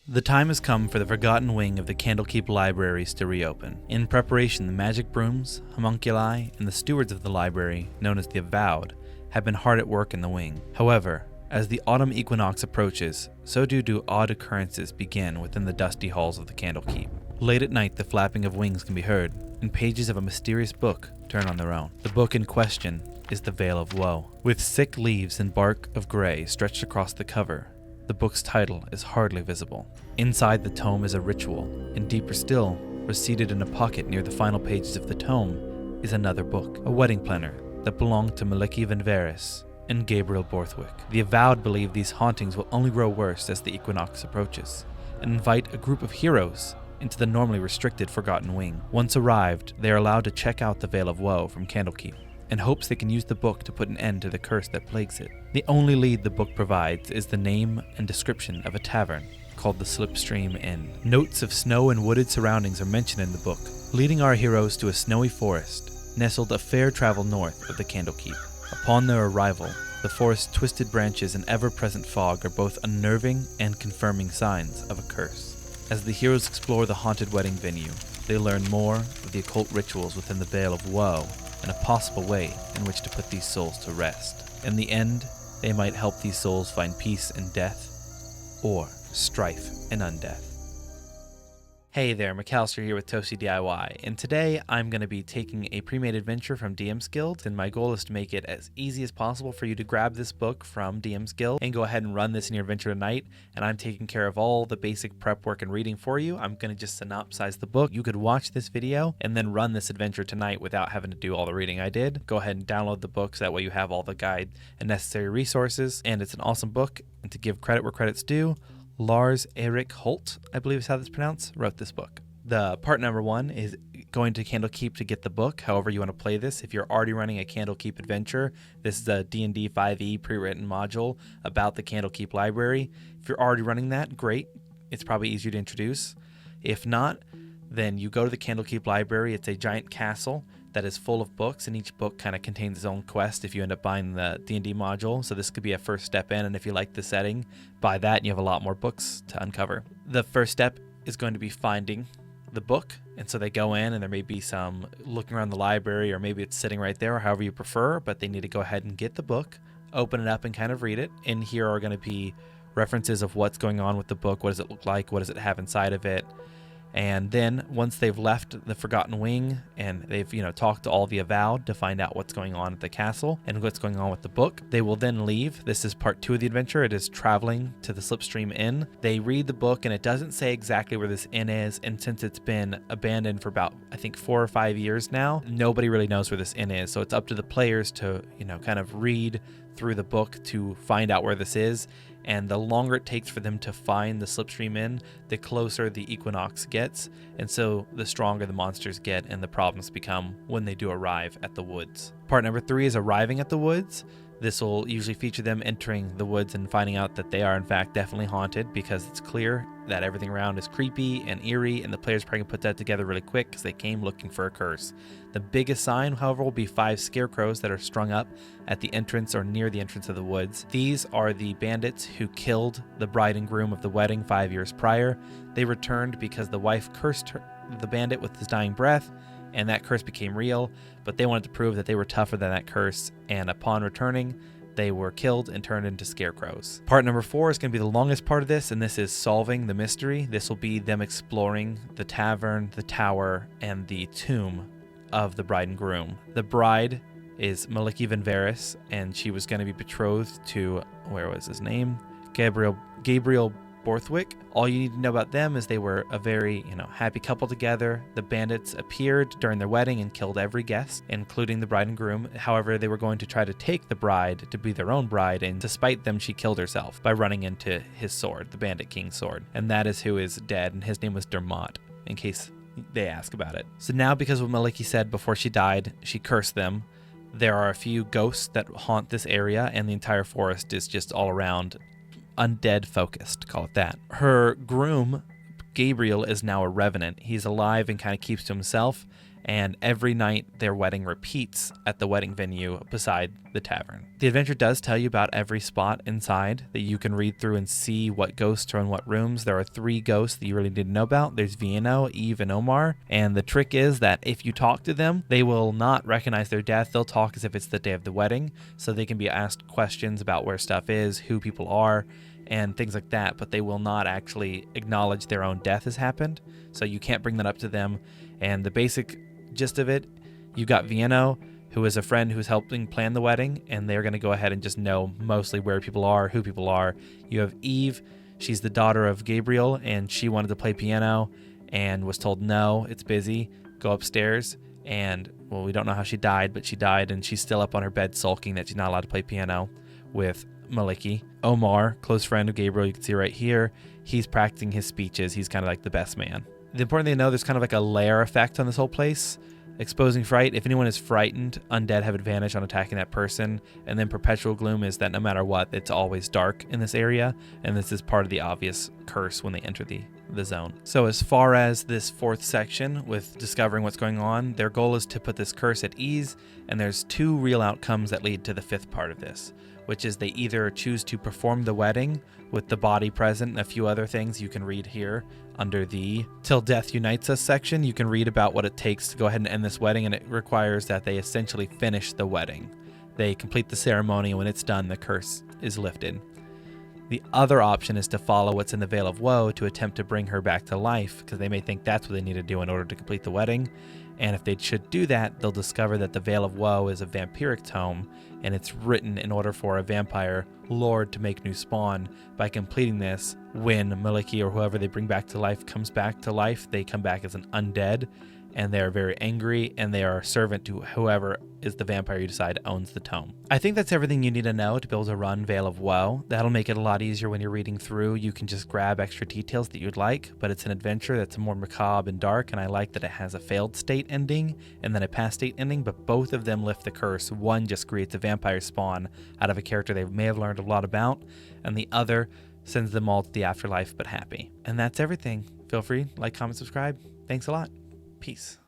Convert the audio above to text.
The time has come for the forgotten wing of the Candlekeep libraries to reopen. In preparation, the magic brooms, homunculi, and the stewards of the library, known as the Avowed, have been hard at work in the wing. However, as the autumn equinox approaches, so do odd occurrences begin within the dusty halls of the Candlekeep. Late at night, the flapping of wings can be heard, and pages of a mysterious book turn on their own. The book in question is the Veil of Woe. With sick leaves and bark of gray stretched across the cover, the book's title is hardly visible. Inside the tome is a ritual, and deeper still, reseated in a pocket near the final pages of the tome, is another book, a wedding planner that belonged to Maliki Van Varys and Gabriel Borthwick. The Avowed believe these hauntings will only grow worse as the equinox approaches, and invite a group of heroes into the normally restricted Forgotten Wing. Once arrived, they are allowed to check out the Veil of Woe from Candlekeep, in hopes they can use the book to put an end to the curse that plagues it. The only lead the book provides is the name and description of a tavern called the Slipstream Inn. Notes of snow and wooded surroundings are mentioned in the book, leading our heroes to a snowy forest nestled a fair travel north of the Candlekeep. Upon their arrival, the forest's twisted branches and ever-present fog are both unnerving and confirming signs of a curse. As the heroes explore the haunted wedding venue, they learn more of the occult rituals within the Veil of Woe and a possible way in which to put these souls to rest. In the end, they might help these souls find peace in death, or strife in undeath. Hey there, McAllister here with Toasty DIY, and today I'm going to be taking a pre-made adventure from DM's Guild, and my goal is to make it as easy as possible for you to grab this book from DM's Guild and go ahead and run this in your adventure tonight, and I'm taking care of all the basic prep work and reading for you. I'm going to just synopsize the book. You could watch this video and then run this adventure tonight without having to do all the reading I did. Go ahead and download the book so that way you have all the guide and necessary resources, and it's an awesome book, and to give credit where credit's due, Lars Erik Holt, I believe is how this is pronounced, wrote this book. The part number one is going to Candlekeep to get the book, however you want to play this. If you're already running a Candlekeep adventure, this is a D&D 5e pre-written module about the Candlekeep library. If you're already running that, great. It's probably easier to introduce. If not, then you go to the Candlekeep library. It's a giant castle that is full of books, and each book kind of contains its own quest if you end up buying the D&D module. So this could be a first step in, and if you like the setting, buy that and you have a lot more books to uncover. The first step is going to be finding the book, and so they go in and there may be some looking around the library, or maybe it's sitting right there, or however you prefer, but they need to go ahead and get the book, open it up and kind of read it. In here are going to be references of what's going on with the book, what does it look like, what does it have inside of it. And then once they've left the Forgotten Wing and they've, talked to all the Avowed to find out what's going on at the castle and what's going on with the book, they will then leave. This is part 2 of the adventure. It is traveling to the Slipstream Inn. They read the book and it doesn't say exactly where this inn is. And since it's been abandoned for about, I think, 4 or 5 years now, nobody really knows where this inn is. So it's up to the players to, kind of read through the book to find out where this is. And the longer it takes for them to find the Slipstream Inn, the closer the equinox gets, and so the stronger the monsters get and the problems become when they do arrive at the woods. Part number 3 is arriving at the woods. This will usually feature them entering the woods and finding out that they are in fact definitely haunted, because it's clear that everything around is creepy and eerie, and the players probably can put that together really quick because they came looking for a curse. The biggest sign, however, will be 5 scarecrows that are strung up at the entrance or near the entrance of the woods. These are the bandits who killed the bride and groom of the wedding 5 years prior. They returned because the wife cursed the bandit with his dying breath, and that curse became real, but they wanted to prove that they were tougher than that curse, and upon returning, they were killed and turned into scarecrows. Part number 4 is going to be the longest part of this, and this is solving the mystery. This will be them exploring the tavern, the tower, and the tomb of the bride and groom. The bride is Maliki Van Varys, and she was going to be betrothed to, where was his name? Gabriel Borthwick. All you need to know about them is they were a very, happy couple together. The bandits appeared during their wedding and killed every guest, including the bride and groom. However, they were going to try to take the bride to be their own bride, and to spite them, she killed herself by running into his sword, the Bandit King's sword. And that is who is dead, and his name was Dermot, in case they ask about it. So now, because of what Maliki said before she died, she cursed them. There are a few ghosts that haunt this area, and the entire forest is just all around undead focused, call it that. Her groom, Gabriel, is now a revenant. He's alive and kind of keeps to himself, and every night their wedding repeats at the wedding venue beside the tavern. The adventure does tell you about every spot inside that you can read through and see what ghosts are in what rooms. There are 3 ghosts that you really need to know about. There's Vienno, Eve, and Omar, and the trick is that if you talk to them, they will not recognize their death. They'll talk as if it's the day of the wedding, so they can be asked questions about where stuff is, who people are, and things like that, but they will not actually acknowledge their own death has happened, so you can't bring that up to them. And the basic gist of it, you got Vienno, who is a friend who's helping plan the wedding, and they're going to go ahead and just know mostly where people are, who people are. You have Eve, she's the daughter of Gabriel, and she wanted to play piano and was told, no, it's busy, go upstairs. And, well, we don't know how she died, but she died, and she's still up on her bed sulking that she's not allowed to play piano with Maliki. Omar, close friend of Gabriel, you can see right here, he's practicing his speeches. He's kind of like the best man. The important thing to know, there's kind of like a layer effect on this whole place. Exposing fright. If anyone is frightened, undead have advantage on attacking that person. And then perpetual gloom is that no matter what, it's always dark in this area. And this is part of the obvious curse when they enter the zone. So as far as this 4th section with discovering what's going on, their goal is to put this curse at ease. And there's 2 real outcomes that lead to the 5th part of this, which is they either choose to perform the wedding with the body present and a few other things you can read here under the Till Death Unites Us section. You can read about what it takes to go ahead and end this wedding, and it requires that they essentially finish the wedding. They complete the ceremony, and when it's done, the curse is lifted. The other option is to follow what's in the Veil of Woe to attempt to bring her back to life, because they may think that's what they need to do in order to complete the wedding. And if they should do that, they'll discover that the Veil of Woe is a vampiric tome, and it's written in order for a vampire lord to make new spawn. By completing this, when Maliki or whoever they bring back to life comes back to life, they come back as an undead, and they are very angry, and they are a servant to whoever is the vampire you decide owns the tome. I think that's everything you need to know to be able to run Veil of Woe. That'll make it a lot easier when you're reading through. You can just grab extra details that you'd like, but it's an adventure that's more macabre and dark, and I like that it has a failed state ending and then a past state ending, but both of them lift the curse. One just creates a vampire spawn out of a character they may have learned a lot about, and the other sends them all to the afterlife but happy. And that's everything. Feel free, like, comment, subscribe. Thanks a lot. Peace.